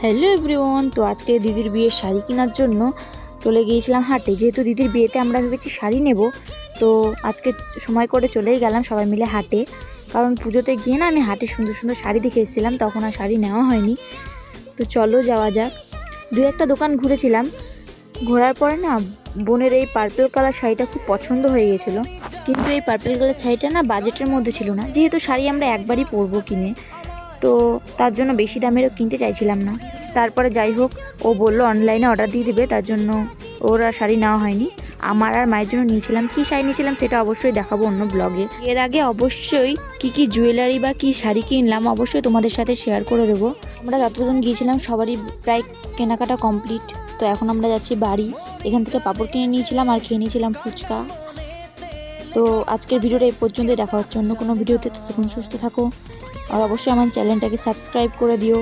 Hello everyone. তো আজকে দিদির বিয়ের শাড়ি কেনার জন্য চলে গিয়েছিলাম হাটে। যেহেতু দিদির বিয়েতে আমরা ভেবেছি শাড়ি নেব, তো আজকে সময় করে চলেই গেলাম সবাই মিলে হাটে। কারণ পুজোতে গিয়ে না আমি হাটে সুন্দর সুন্দর শাড়ি দেখে এসেছিলাম, তখন আর শাড়ি নেওয়া হয়নি। তো চলো যাওয়া যাক। দু একটা দোকান ঘুরেছিলাম, ঘোরার পরে না বোনের এই পার্পল কালার শাড়িটা খুব পছন্দ হয়ে গেছিলো। কিন্তু এই পার্পল কালার শাড়িটা না বাজেটের মধ্যে ছিল না, যেহেতু শাড়ি আমরা একবারই পরবো কিনে, তো তার জন্য বেশি দামেরও কিনতে চাইছিলাম না। তারপরে যাই হোক, ও বললো অনলাইনে অর্ডার দিয়ে দেবে, তার জন্য ওর আর শাড়ি নেওয়া হয়নি। আমার আর মায়ের জন্য নিয়েছিলাম। কী শাড়ি নিয়েছিলাম সেটা অবশ্যই দেখাবো অন্য ব্লগে। এর আগে অবশ্যই কী জুয়েলারি বা কী শাড়ি কিনলাম অবশ্যই তোমাদের সাথে শেয়ার করে দেবো। আমরা যতজন গিয়েছিলাম সবারই প্রায় কেনাকাটা কমপ্লিট। তো এখন আমরা যাচ্ছি বাড়ি। এখান থেকে পাঁপড় কিনে নিয়েছিলাম আর খেয়ে নিয়েছিলাম ফুচকা। তো আজকের ভিডিওটা এই পর্যন্তই, দেখা হচ্ছে অন্য কোনো ভিডিওতে। ততক্ষণ সুস্থ থাকো আর অবশ্যই আমার চ্যানেলটাকে সাবস্ক্রাইব করে দিও।